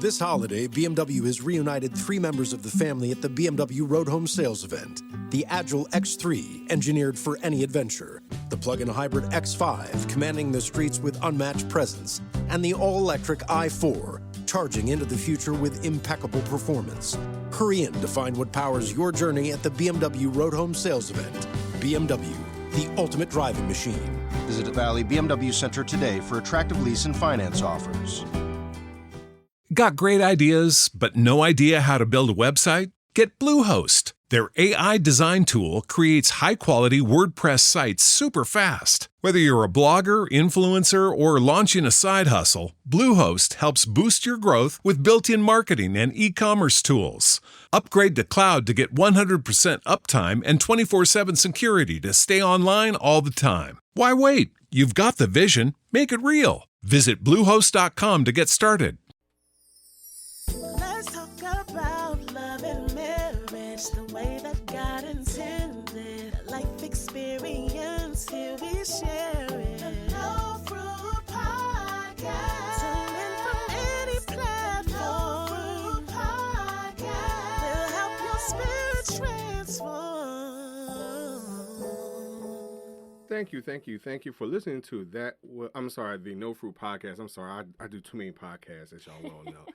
This holiday, BMW has reunited 3 members of the family at the BMW Road Home Sales event. The Agile X3, engineered for any adventure. The plug-in hybrid X5, commanding the streets with unmatched presence. And the all-electric i4, charging into the future with impeccable performance. Hurry in to find what powers your journey at the BMW Road Home Sales event. BMW, the ultimate driving machine. Visit Valley BMW Center today for attractive lease and finance offers. Got great ideas, but no idea how to build a website? Get Bluehost. Their AI design tool creates high-quality WordPress sites super fast. Whether you're a blogger, influencer, or launching a side hustle, Bluehost helps boost your growth with built-in marketing and e-commerce tools. Upgrade to cloud to get 100% uptime and 24/7 security to stay online all the time. Why wait? You've got the vision. Make it real. Visit Bluehost.com to get started. Let's talk about love and marriage, the way that God intended. Life experience, here we share it. The No Fruit Podcast. Tune in from any platform. The No Fruit Podcast. Will help your spirit transform. Thank you for listening to that. Well, I'm sorry, the No Fruit Podcast. I'm sorry, I do too many podcasts, as y'all well know.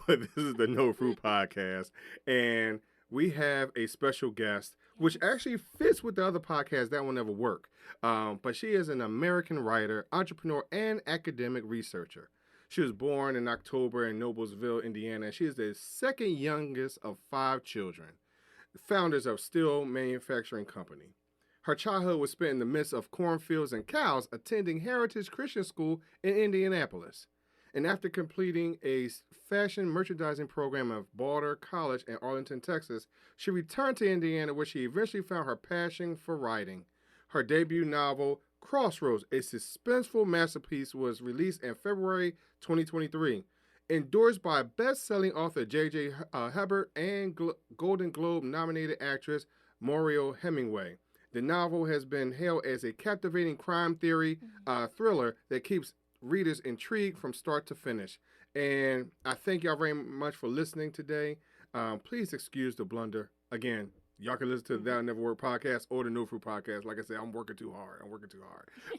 But this is the No Fruit Podcast, and we have a special guest, which actually fits with the other podcast. That will never work. But she is an American writer, entrepreneur, and academic researcher. She was born in October in Noblesville, Indiana, and she is the second youngest of 5 children, founders of Steel Manufacturing Company. Her childhood was spent in the midst of cornfields and cows, attending Heritage Christian School in Indianapolis. And after completing a fashion merchandising program at Balder College in Arlington, Texas, she returned to Indiana, where she eventually found her passion for writing. Her debut novel, Crossroads, a suspenseful masterpiece, was released in February 2023. Endorsed by best-selling author J.J. Hubbard and Golden Globe-nominated actress Maurice Hemingway. The novel has been hailed as a captivating crime theory thriller that keeps readers intrigued from start to finish. And I thank y'all very much for listening today. Please excuse the blunder. Again, y'all can listen to the That'll Never Work podcast or the No Fruit podcast. Like I said, I'm working too hard.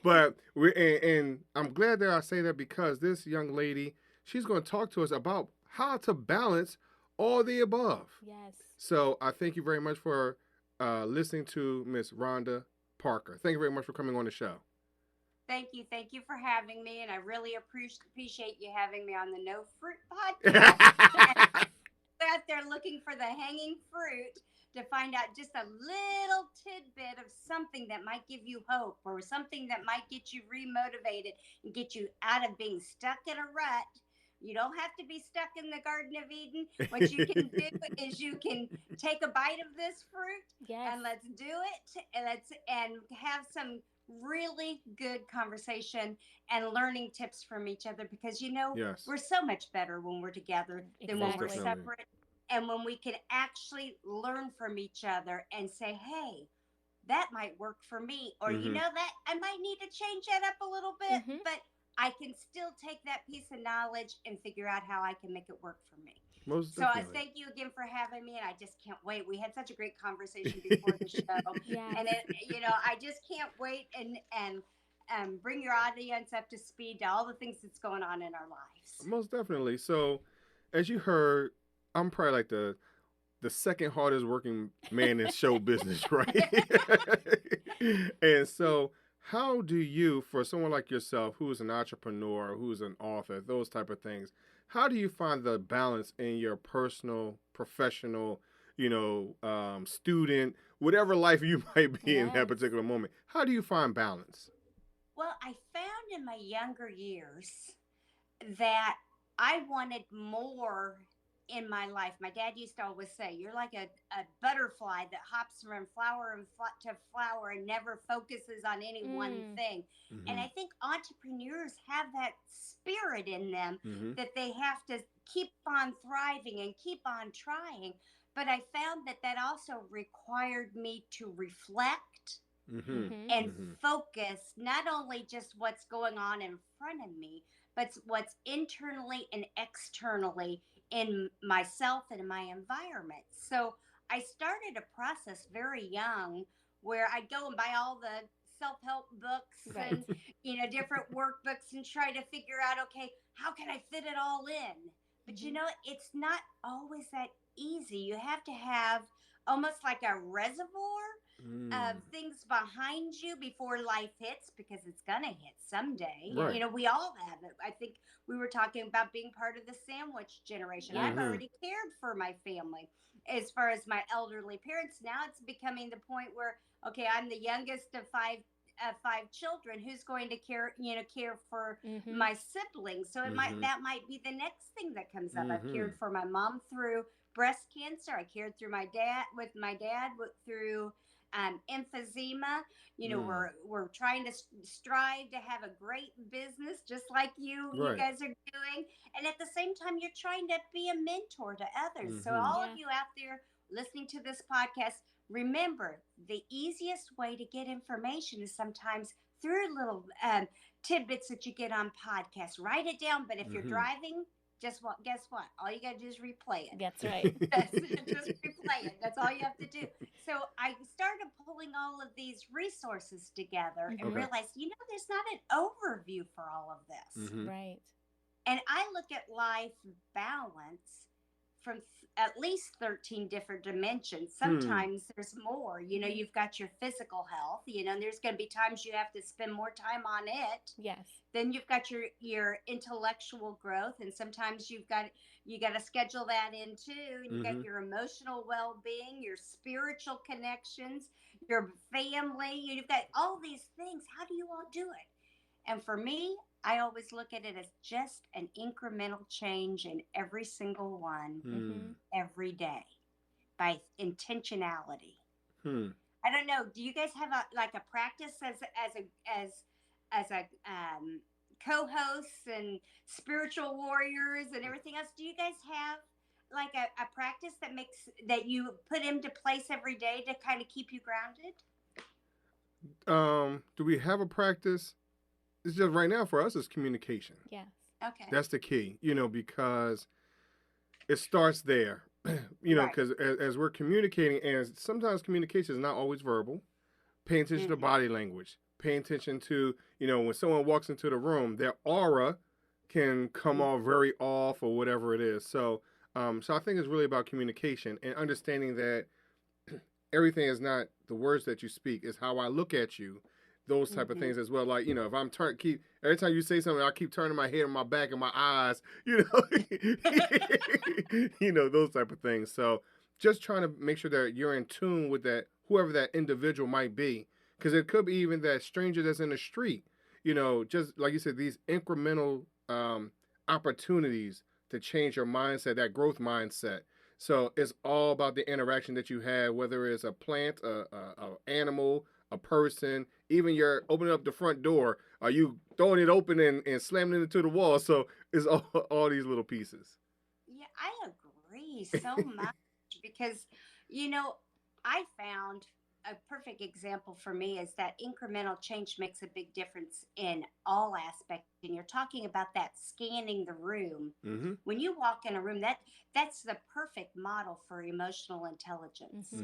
But and I'm glad that I say that, because this young lady, she's going to talk to us about how to balance all the above. Yes. So I thank you very much for listening to Miss Rhonda Parker. Thank you very much for coming on the show. Thank you for having me, and I really appreciate you having me on the No Fruit Podcast. Out there looking for the hanging fruit to find out just a little tidbit of something that might give you hope, or something that might get you remotivated and get you out of being stuck in a rut. You don't have to be stuck in the Garden of Eden. What you can do is you can take a bite of this fruit, Yes. and let's do it. And have some really good conversation and learning tips from each other, because Yes. we're so much better when we're together than when we're Exactly. separate, and when we can actually learn from each other and say, hey, that might work for me, or that I might need to change that up a little bit, but I can still take that piece of knowledge and figure out how I can make it work for me. Most So I definitely. thank you again for having me, and I just can't wait. We had such a great conversation before the show, Yes. and I just can't wait and bring your audience up to speed to all the things that's going on in our lives. Most definitely. So, as you heard, I'm probably like the second hardest working man in show business, right? And so, how do you, for someone like yourself, who's an entrepreneur, who's an author, those type of things, how do you find the balance in your personal, professional, student, whatever life you might be in that Yes. particular moment? How do you find balance? Well, I found in my younger years that I wanted more in my life. My dad used to always say, you're like a butterfly that hops from flower to flower and never focuses on any one thing. And I think entrepreneurs have that spirit in them that they have to keep on thriving and keep on trying. But I found that also required me to reflect and focus not only just what's going on in front of me, but what's internally and externally in myself and in my environment. So I started a process very young where I'd go and buy all the self-help books Right. and different workbooks and try to figure out, okay, how can I fit it all in? But it's not always that easy. You have to have almost like a reservoir of things behind you before life hits, because it's gonna hit someday. Right. We all have it. I think we were talking about being part of the sandwich generation. I've already cared for my family. As far as my elderly parents, now it's becoming the point where, okay, I'm the youngest of five children. Who's going to care for my siblings? So that might be the next thing that comes up. I've cared for my mom through breast cancer. I cared through my dad through emphysema. We're trying to strive to have a great business, just like you guys are doing, and at the same time you're trying to be a mentor to others. So all of you out there listening to this podcast, remember, the easiest way to get information is sometimes through little tidbits that you get on podcasts. Write it down, but if you're driving, guess what? All you got to do is replay it. That's right. Just replay it. That's all you have to do. So I started pulling all of these resources together and realized, there's not an overview for all of this. Right. And I look at life balance from at least 13 different dimensions. Sometimes there's more. You've got your physical health, and there's going to be times you have to spend more time on it. Yes. Then you've got your intellectual growth, and sometimes you got to schedule that in too. And you got your emotional well-being, your spiritual connections, your family. You've got all these things. How do you all do it? And for me, I always look at it as just an incremental change in every single one every day by intentionality. I don't know. Do you guys have a practice as a co-hosts and spiritual warriors and everything else? Do you guys have like a practice that you put into place every day to kind of keep you grounded? Do we have a practice? It's just right now for us is communication. Yes. Okay. That's the key, because it starts there, because as we're communicating, and sometimes communication is not always verbal. Pay attention to body language. Pay attention to, when someone walks into the room, their aura can come off very off or whatever it is. So I think it's really about communication and understanding that everything is not the words that you speak, it's how I look at you. Those type of things as well. Like, if I'm every time you say something, I keep turning my head and my back and my eyes, those type of things. So just trying to make sure that you're in tune with that, whoever that individual might be. Because it could be even that stranger that's in the street, just like you said, these incremental opportunities to change your mindset, that growth mindset. So it's all about the interaction that you have, whether it's a plant, a animal, a person, even you're opening up the front door, are you throwing it open and slamming it into the wall? So it's all these little pieces. Yeah, I agree so much because, I found a perfect example for me is that incremental change makes a big difference in all aspects. And you're talking about that scanning the room. When you walk in a room, that's the perfect model for emotional intelligence.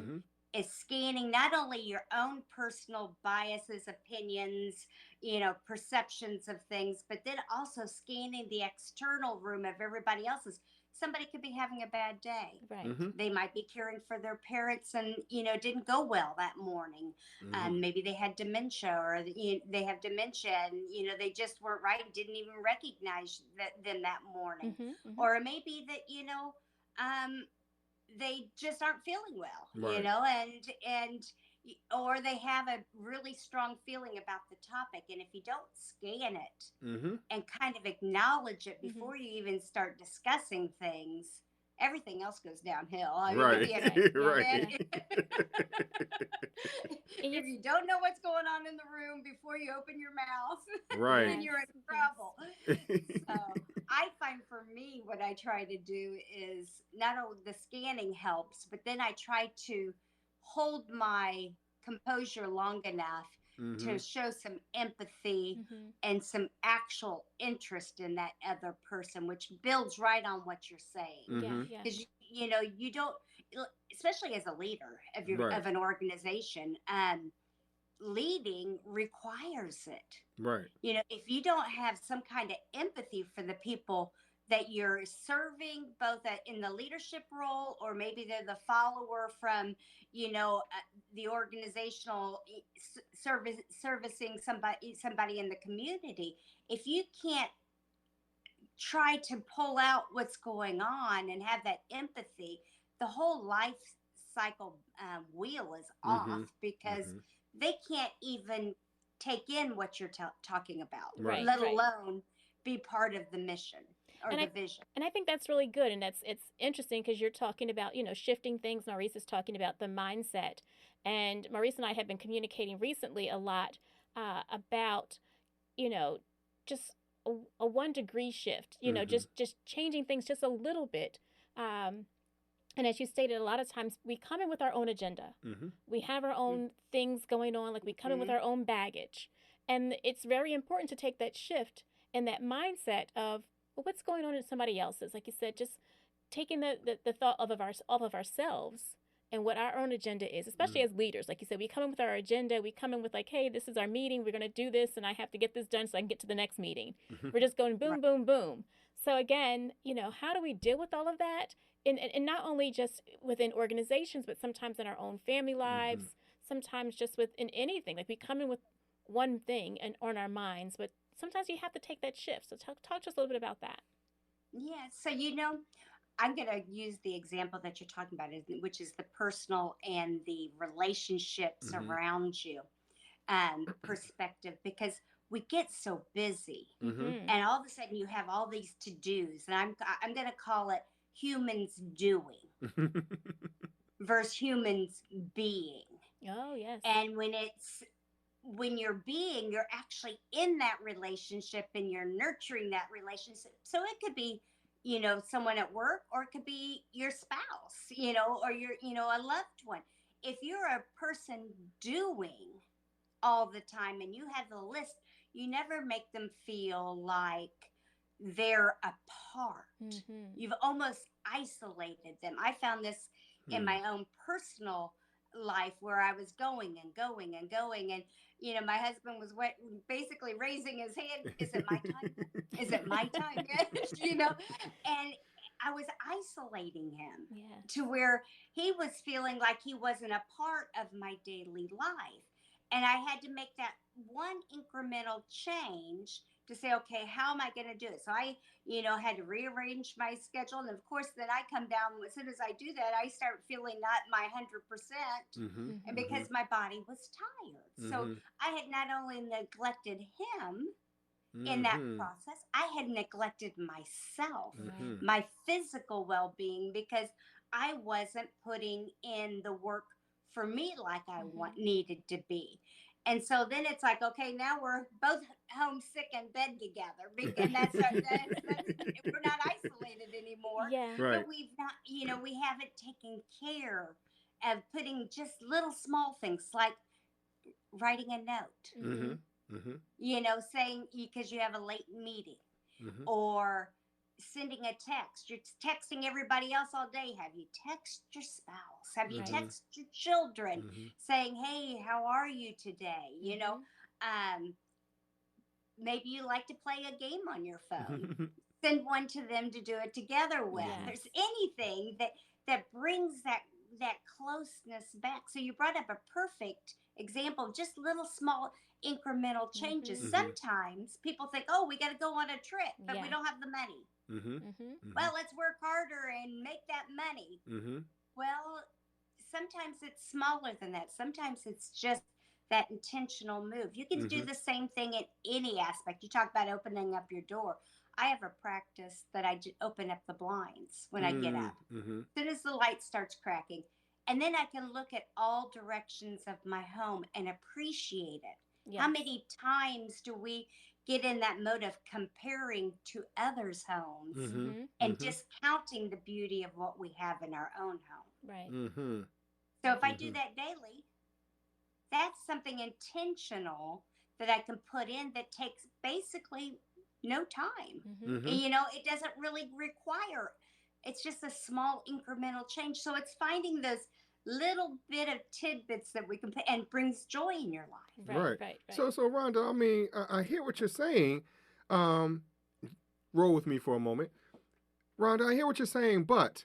Is scanning not only your own personal biases, opinions, perceptions of things, but then also scanning the external room of everybody else's. Somebody could be having a bad day. Right. They might be caring for their parents and, didn't go well that morning. Maybe they had dementia or they have dementia and, they just weren't right and didn't even recognize them that morning. Or it may be that, they just aren't feeling well, and or they have a really strong feeling about the topic. And if you don't scan it and kind of acknowledge it before you even start discussing things, everything else goes downhill. I mean, Right. If you don't know what's going on in the room before you open your mouth, right, then you're in trouble. So I find for me, what I try to do is not only the scanning helps, but then I try to hold my composure long enough to show some empathy and some actual interest in that other person, which builds right on what you're saying. Yeah. Because you don't, especially as a leader of Right. of an organization, leading requires it. Right. If you don't have some kind of empathy for the people that you're serving, both in the leadership role, or maybe they're the follower from, the organizational servicing somebody in the community. If you can't try to pull out what's going on and have that empathy, the whole life cycle wheel is off, because they can't even take in what you're talking about, Right. let alone be part of the mission or the vision. And I think that's really good. And it's interesting because you're talking about, shifting things. Maurice is talking about the mindset. And Maurice and I have been communicating recently a lot about, just a 1 degree shift, just changing things just a little bit. And as you stated, a lot of times we come in with our own agenda. We have our own things going on, like we come in with our own baggage. And it's very important to take that shift and that mindset of, well, what's going on in somebody else's? Like you said, just taking the thought off of ourselves and what our own agenda is, especially as leaders. Like you said, we come in with our agenda. We come in with like, hey, this is our meeting. We're going to do this, and I have to get this done so I can get to the next meeting. We're just going boom, boom, boom. So again, how do we deal with all of that? And not only just within organizations, but sometimes in our own family lives, sometimes just within anything. Like we come in with one thing and on our minds, but sometimes you have to take that shift. So talk to us a little bit about that. Yeah. So, I'm going to use the example that you're talking about, which is the personal and the relationships around you perspective, because we get so busy and all of a sudden you have all these to-dos, and I'm going to call it humans doing versus humans being. Oh, yes. And when you're being, you're actually in that relationship and you're nurturing that relationship. So it could be, someone at work, or it could be your spouse, or your, a loved one. If you're a person doing all the time and you have the list, you never make them feel like they're apart. You've almost isolated them. I found this in my own personal life, where I was going and going and going, and my husband was basically raising his hand. Is it my time? Is it my time yet? And I was isolating him to where he was feeling like he wasn't a part of my daily life. And I had to make that one incremental change to say, okay, how am I going to do it? So I, had to rearrange my schedule. And of course, then I come down, as soon as I do that, I start feeling not my 100%, and because my body was tired. So I had not only neglected him in that process, I had neglected myself, my physical well-being, because I wasn't putting in the work for me like I needed to be. And so then it's like, okay, now we're both homesick in bed together, and that's we're not isolated anymore. Yeah. Right. But we've not, we haven't taken care of putting just little small things like writing a note, saying, because you have a late meeting, or sending a text. You're texting everybody else all day. Have you texted your spouse? Have you texted your children saying, hey, how are you today? Maybe you like to play a game on your phone. Send one to them to do it together with. Yes. There's anything that brings that closeness back. So you brought up a perfect example of just little small incremental changes. Sometimes people think, oh, we got to go on a trip, but we don't have the money. Well, let's work harder and make that money. Well, sometimes it's smaller than that. Sometimes it's just that intentional move. You can do the same thing in any aspect. You talk about opening up your door. I have a practice that I open up the blinds when I get up. As soon as the light starts cracking. And then I can look at all directions of my home and appreciate it. Yes. How many times do we get in that mode of comparing to others' homes and discounting the beauty of what we have in our own home? Right. So if I do that daily, that's something intentional that I can put in that takes basically no time. Mm-hmm. And, it doesn't really require, it's just a small incremental change. So it's finding those little bit of tidbits that we can put and brings joy in your life. Right. So Rhonda, I mean, I hear what you're saying. Um, roll with me for a moment. Rhonda, I hear what you're saying, but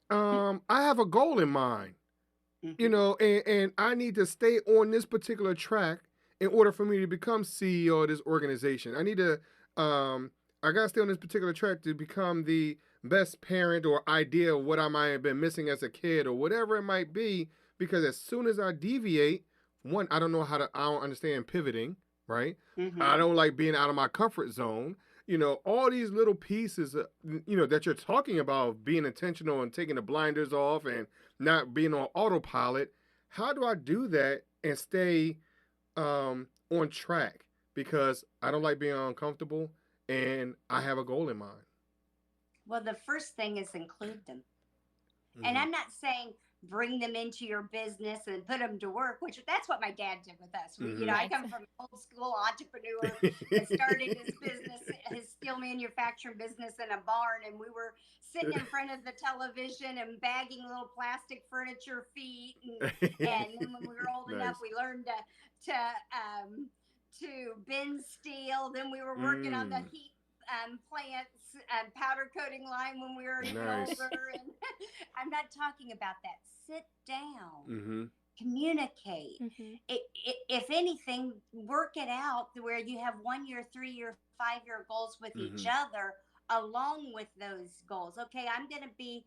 I have a goal in mind, and I need to stay on this particular track in order for me to become CEO of this organization. I need to, I got to stay on this particular track to become the best parent or idea of what I might have been missing as a kid or whatever it might be, because as soon as I deviate, one, I don't understand pivoting, right? I don't like being out of my comfort zone. All these little pieces, that you're talking about, being intentional and taking the blinders off and not being on autopilot. How do I do that and stay on track? Because I don't like being uncomfortable and I have a goal in mind. Well, the first thing is include them. And I'm not saying bring them into your business and put them to work, which that's what my dad did with us. I come from an old school entrepreneur that started his business, his steel manufacturing business in a barn. And we were sitting in front of the television and bagging little plastic furniture feet. And then when we were old enough, we learned to bend steel. Then we were working on the heat plants and powder coating line when we were older. And I'm not talking about that. Sit down, communicate. If anything, work it out where you have 1 year, 3 year, 5 year goals with each other along with those goals. Okay, I'm going to be.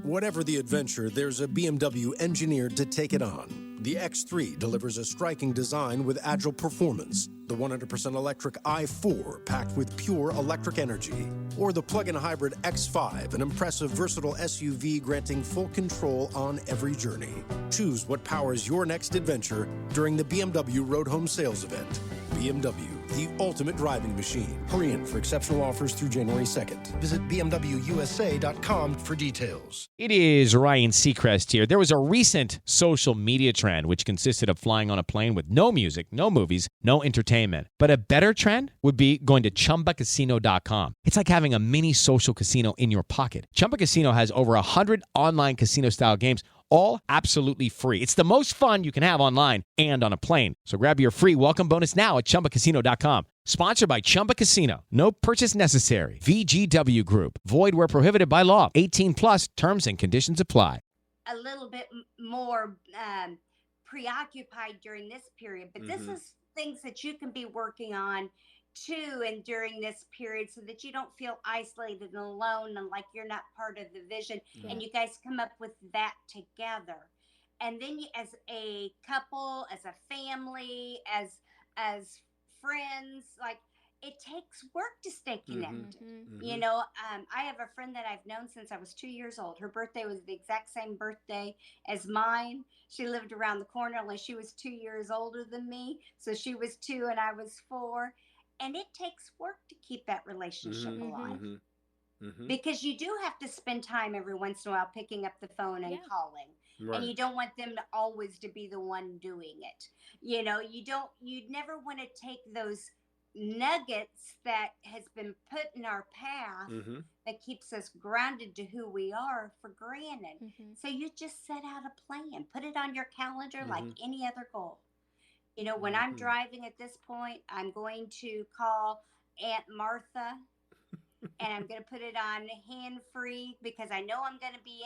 Whatever the adventure, there's a BMW engineered to take it on. The X3 delivers a striking design with agile performance. The 100% electric i4 packed with pure electric energy. Or the plug-in hybrid X5, an impressive versatile SUV granting full control on every journey. Choose what powers your next adventure during the BMW Road Home Sales Event. BMW, the ultimate driving machine. Hurry in for exceptional offers through January 2nd. Visit bmwusa.com for details. It is Ryan Seacrest here. There was a recent social media trend which consisted of flying on a plane with no music, no movies, no entertainment. But a better trend would be going to ChumbaCasino.com. It's like having a mini social casino in your pocket. Chumba Casino has over 100 online casino-style games, all absolutely free. It's the most fun you can have online and on a plane. So grab your free welcome bonus now at ChumbaCasino.com. Sponsored by Chumba Casino. No purchase necessary. VGW Group. Void where prohibited by law. 18 plus terms and conditions apply. A little bit more preoccupied during this period. But this is things that you can be working on too and during this period so that you don't feel isolated and alone and like you're not part of the vision. And you guys come up with that together. And then you, as a couple, as a family, as friends, like it takes work to stay connected. I have a friend that I've known since I was 2 years old. Her birthday was the exact same birthday as mine. She lived around the corner, only she was 2 years older than me. So she was 2 and I was 4. And it takes work to keep that relationship alive. Because you do have to spend time every once in a while picking up the phone and calling. And you don't want them to always to be the one doing it. You'd never want to take those nuggets that has been put in our path that keeps us grounded to who we are for granted. So you just set out a plan, put it on your calendar like any other goal. When I'm driving at this point, I'm going to call Aunt Martha and I'm going to put it on hand-free because I know I'm going to be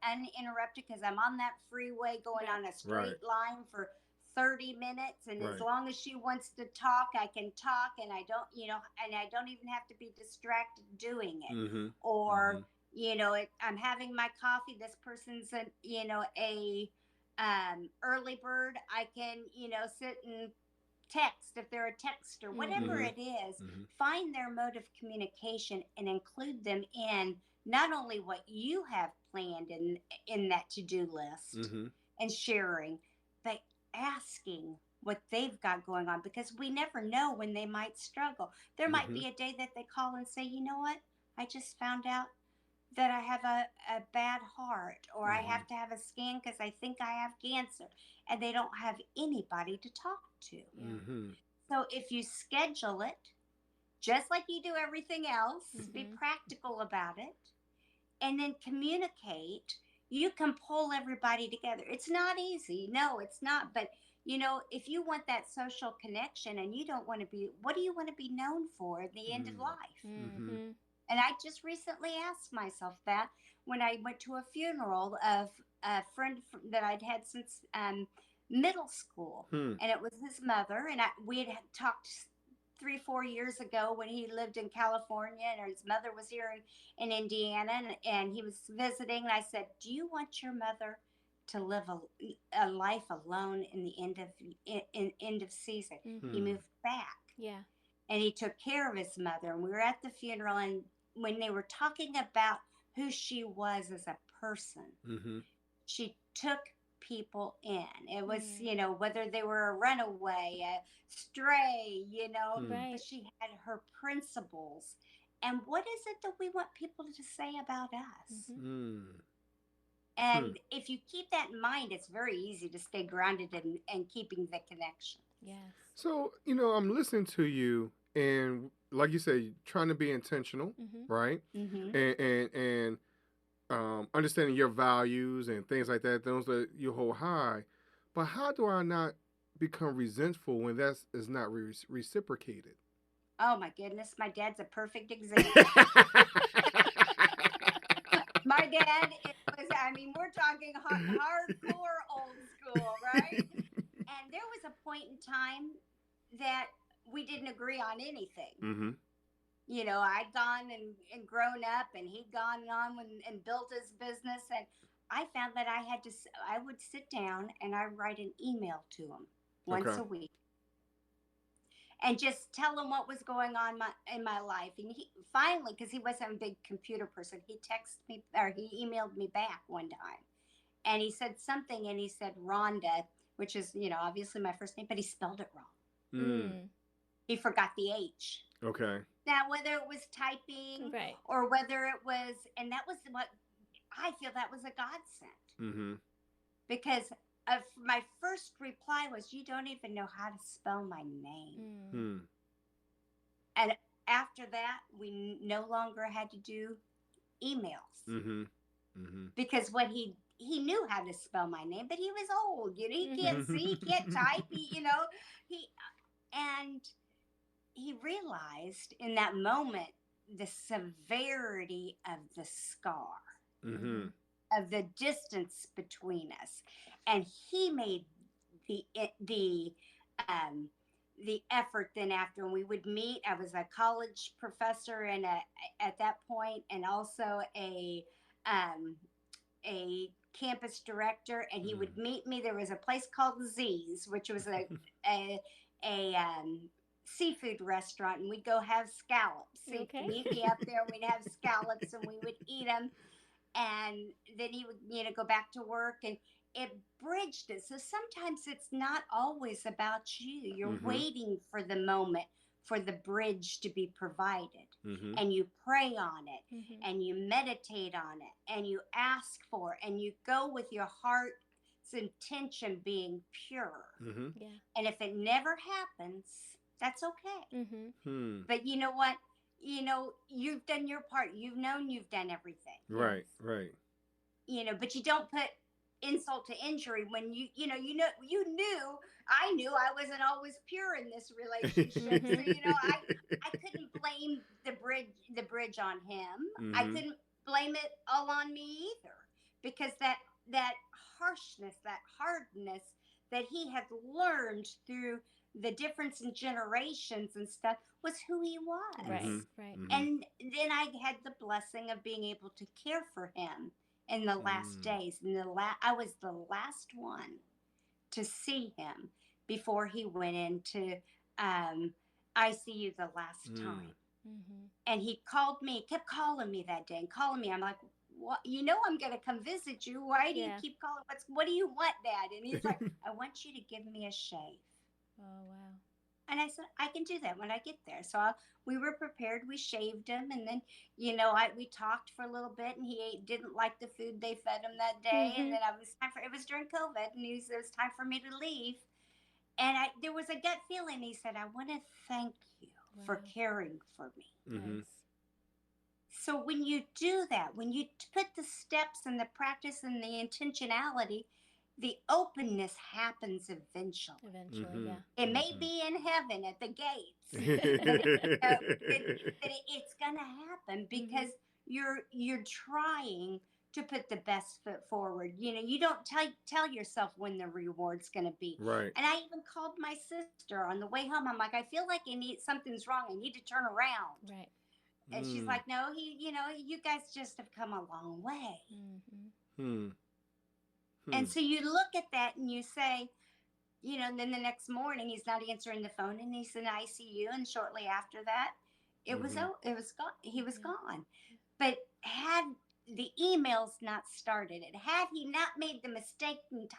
uninterrupted because I'm on that freeway going on a straight line for 30 minutes. And as long as she wants to talk, I can talk and I don't, and I don't even have to be distracted doing it. Or, I'm having my coffee. This person's a early bird. I can, sit and text if they're a texter, whatever it is. Find their mode of communication and include them in not only what you have planned in that to-do list and sharing, but asking what they've got going on, because we never know when they might struggle. There might be a day that they call and say, you know what? I just found out that I have a bad heart, or I Mm-hmm. have to have a scan because I think I have cancer, and they don't have anybody to talk to. Yeah. Mm-hmm. So if you schedule it, just like you do everything else, be Mm-hmm. practical about it, and then communicate, you can pull everybody together. It's not easy. No, it's not. But, if you want that social connection and you don't want to be, what do you want to be known for at the end of life? Mm-hmm. Mm-hmm. And I just recently asked myself that when I went to a funeral of a friend that I'd had since middle school. Hmm. And it was his mother. And we had talked 3-4 years ago when he lived in California and his mother was here in Indiana, and he was visiting. And I said, do you want your mother to live a life alone in the end of season? Mm-hmm. He moved back. Yeah. And he took care of his mother. And we were at the funeral, and when they were talking about who she was as a person, Mm-hmm. she took people in. It was, whether they were a runaway, a stray, Right. but she had her principles. And what is it that we want people to say about us? Mm-hmm. Mm. And if you keep that in mind, it's very easy to stay grounded and keeping the connection. Yes. So, I'm listening to you, and like you say, trying to be intentional, Mm-hmm. right? Mm-hmm. And understanding your values and things like that, those that you hold high. But how do I not become resentful when that is not reciprocated? Oh my goodness, my dad's a perfect example. My dad we're talking hardcore old school, right? And there was a point in time that we didn't agree on anything. Mm-hmm. I'd gone and grown up, and he'd gone on and built his business. And I found that I would sit down and I'd write an email to him once Okay. a week. And just tell him what was going on in my life. And he finally, because he wasn't a big computer person, he texted me, or he emailed me back one time. And he said something, and he said Rhonda, which is, obviously my first name, but he spelled it wrong. Mm. He forgot the H. Okay. Now, whether it was typing Right. or whether it was, and that was what I feel that was a godsend. Mm-hmm. Because my first reply was, you don't even know how to spell my name. Mm. Mm. And after that, we no longer had to do emails. Mm-hmm. Mm-hmm. Because what he knew how to spell my name, but he was old. He can't see, he can't type. And he realized in that moment the severity of the scar, Mm-hmm. of the distance between us, and he made the effort. Then after, when we would meet, I was a college professor and at that point, and also a campus director, and he would meet me. There was a place called Z's, which was a seafood restaurant, and we'd go have scallops. Okay. Meet me up there, and we'd have scallops, and we would eat them. And then he would, go back to work, and it bridged it. So sometimes it's not always about you. You're Mm-hmm. waiting for the moment for the bridge to be provided. Mm-hmm. And you pray on it, Mm-hmm. and you meditate on it, and you ask for it, and you go with your heart's intention being pure. Mm-hmm. Yeah. And if it never happens, that's okay. Mm-hmm. Hmm. But you know what? You've done your part. You've known you've done everything. Right. Right. But you don't put insult to injury when I knew I wasn't always pure in this relationship. So, I couldn't blame the bridge on him. I Mhm. couldn't blame it all on me either, because that harshness, that hardness that he had learned through the difference in generations and stuff was who he was. Right. Mhm. Right. Mhm. And then I had the blessing of being able to care for him in the last days. And I was the last one to see him before he went into ICU the last time. Mm-hmm. And he called me, kept calling me that day and calling me. I'm like, what? I'm going to come visit you. Why do you Yeah. keep calling? What do you want, Dad? And he's like, I want you to give me a shave. Oh wow. And I said, I can do that when I get there. So we were prepared. We shaved him, and then we talked for a little bit, and he didn't like the food they fed him that day. And then it was during COVID, and it was time for me to leave. And there was a gut feeling. He said, I want to thank you for caring for me. Mm-hmm. So when you do that, when you put the steps and the practice and the intentionality, the openness happens eventually. Yeah. It may be in heaven at the gates, but it's going to happen because you're trying to put the best foot forward. You don't tell yourself when the reward's going to be. Right. And I even called my sister on the way home. I'm like, I feel like something's wrong. I need to turn around. Right. And she's like, no, you guys just have come a long way. And so you look at that and you say, and then the next morning he's not answering the phone and he's in ICU. And shortly after that, it was gone. He was gone. But had the emails not started, had he not made the mistake and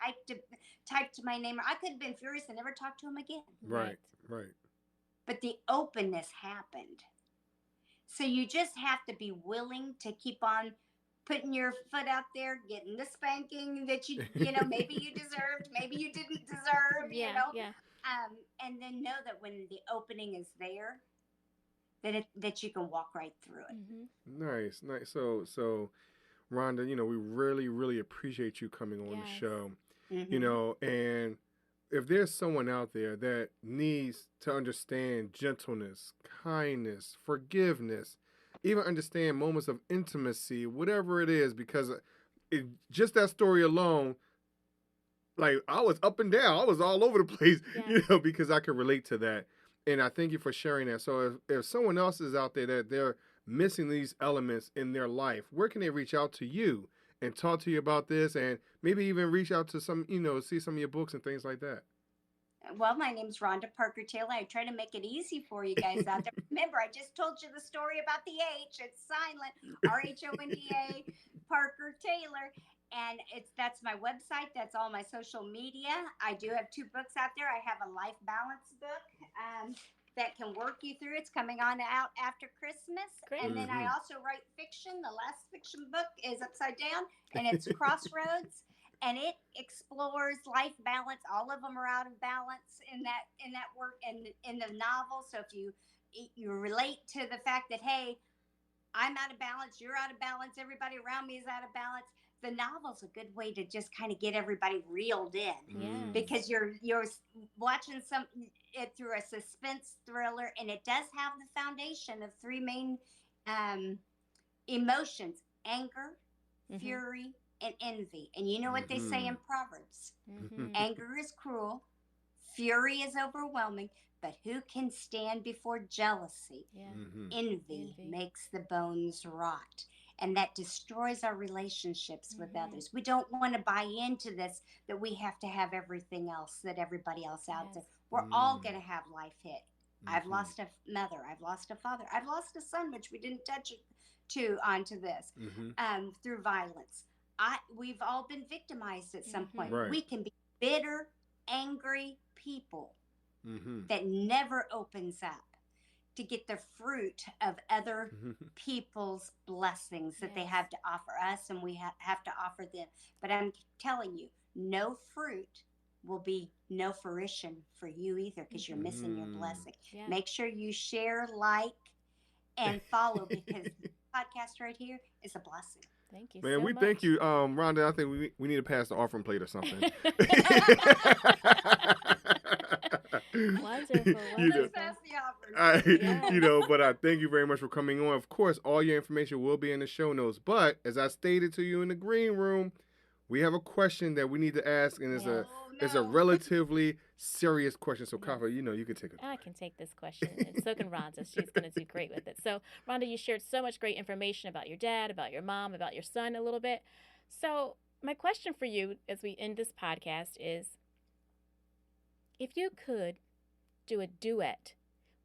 typed my name, I could have been furious and never talked to him again. Right. But the openness happened. So you just have to be willing to keep on putting your foot out there, getting the spanking that maybe you deserved, maybe you didn't deserve, Yeah. And then know that when the opening is there, that you can walk right through it. Nice. So Rhonda, we really, really appreciate you coming on the show. And if there's someone out there that needs to understand gentleness, kindness, forgiveness, even understand moments of intimacy, whatever it is, because just that story alone, like I was up and down, I was all over the place, because I could relate to that. And I thank you for sharing that. So if someone else is out there that they're missing these elements in their life, where can they reach out to you and talk to you about this, and maybe even reach out to some, see some of your books and things like that? Well, my name's Rhonda Parker Taylor. I try to make it easy for you guys out there. Remember, I just told you the story about the H. It's silent, RHONDA, Parker Taylor. And that's my website. That's all my social media. I do have 2 books out there. I have a life balance book that can work you through. It's coming out after Christmas. Great. And then I also write fiction. The last fiction book is Upside Down, and it's Crossroads. And it explores life balance. All of them are out of balance in that work and in the novel. So if you relate to the fact that, hey, I'm out of balance, you're out of balance, everybody around me is out of balance, the novel's a good way to just kind of get everybody reeled in. Because you're watching it through a suspense thriller, and it does have the foundation of 3 main emotions: anger, fury, and envy. And you know what they say in Proverbs? Anger is cruel, fury is overwhelming, but who can stand before jealousy? Envy makes the bones rot. And that destroys our relationships with others. We don't want to buy into this, that we have to have everything else that everybody else out there. We're all going to have life hit. I've lost a mother. I've lost a father. I've lost a son, which we didn't touch onto this, through violence. We've all been victimized at some point. Right. We can be bitter, angry people that never opens up to get the fruit of other people's blessings that they have to offer us, and we have to offer them. But I'm telling you, no fruit will be no fruition for you either, because you're missing your blessing. Make sure you share, like, and follow, because the podcast right here is a blessing. Thank you. Man, so we much. thank you, Rhonda. I think we need to pass the offering plate or something. Wonderful. Let's pass the offering. But I thank you very much for coming on. Of course, all your information will be in the show notes. But as I stated to you in the green room, we have a question that we need to ask, and it's a relatively serious question. So, Kafi, you can take it. I can take this question, and so can Rhonda. She's going to do great with it. So, Rhonda, you shared so much great information about your dad, about your mom, about your son a little bit. So, my question for you as we end this podcast is, if you could do a duet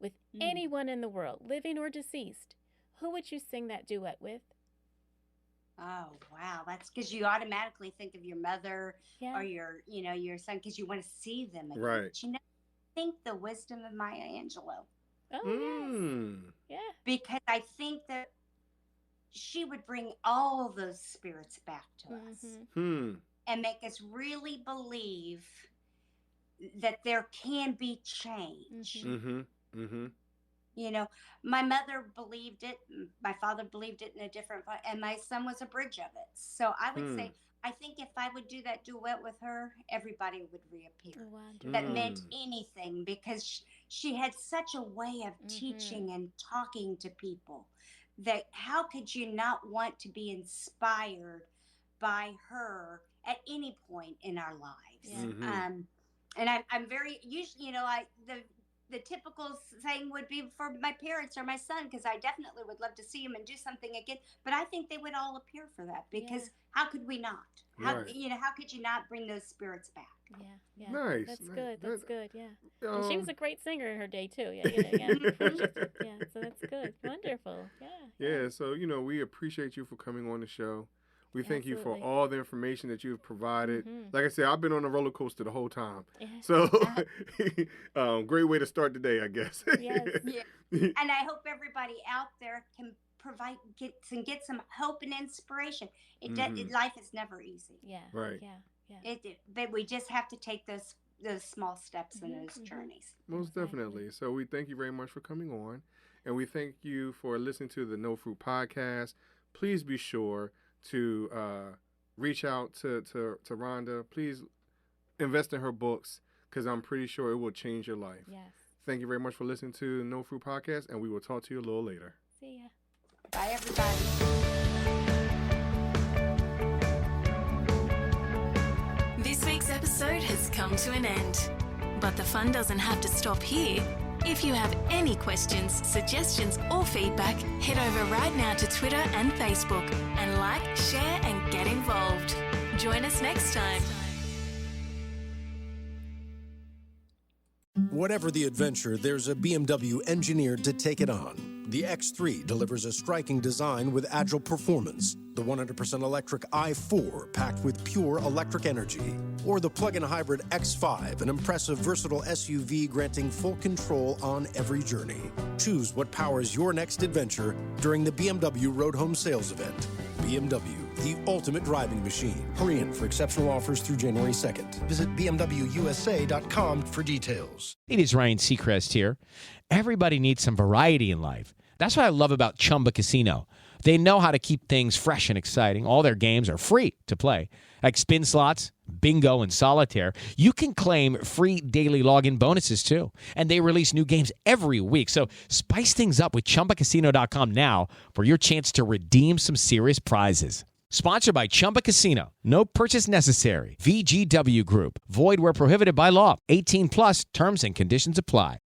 with anyone in the world, living or deceased, who would you sing that duet with? Oh, wow. That's because you automatically think of your mother or your son, because you want to see them again. Right. But think the wisdom of Maya Angelou. Oh, yes. Yeah. Because I think that she would bring all those spirits back to us and make us really believe that there can be change. You know, my mother believed it, my father believed it in a different way, and my son was a bridge of it. So I would say, I think if I would do that duet with her, everybody would reappear. That meant anything, because she had such a way of teaching and talking to people that how could you not want to be inspired by her at any point in our lives? And I'm very, usually, you know, the typical saying would be for my parents or my son, because I definitely would love to see him and do something again. But I think they would all appear for that, because how could we not? How could you not bring those spirits back? Yeah. Nice. That's good. That's good. Yeah. And she was a great singer in her day too. Yeah. So that's good. Wonderful. Yeah. So, you know, we appreciate you for coming on the show. We thank you for all the information that you've provided. Like I said, I've been on a roller coaster the whole time. So, great way to start the day, I guess. And I hope everybody out there can get some hope and inspiration. Life is never easy. Right. But we just have to take those small steps in those journeys. Most definitely. So we thank you very much for coming on, and we thank you for listening to the No Fruit Podcast. Please be sure to reach out to Rhonda. Please invest in her books, because I'm pretty sure it will change your life. Yes. Thank you very much for listening to the No Fruit Podcast, and we will talk to you a little later. See ya. Bye, everybody. This week's episode has come to an end, but the fun doesn't have to stop here. If you have any questions, suggestions, or feedback, head over right now to Twitter and Facebook and like, share, and get involved. Join us next time. Whatever the adventure, there's a BMW engineered to take it on. The X3 delivers a striking design with agile performance. The 100% electric i4 packed with pure electric energy. Or the plug-in hybrid X5, an impressive versatile SUV granting full control on every journey. Choose what powers your next adventure during the BMW Road Home Sales Event. BMW, the ultimate driving machine. Hurry in for exceptional offers through January 2nd. Visit BMWUSA.com for details. It is Ryan Seacrest here. Everybody needs some variety in life. That's what I love about Chumba Casino. They know how to keep things fresh and exciting. All their games are free to play, like spin slots, bingo, and solitaire. You can claim free daily login bonuses, too. And they release new games every week. So spice things up with ChumbaCasino.com now for your chance to redeem some serious prizes. Sponsored by Chumba Casino. No purchase necessary. VGW Group. Void where prohibited by law. 18 plus terms and conditions apply.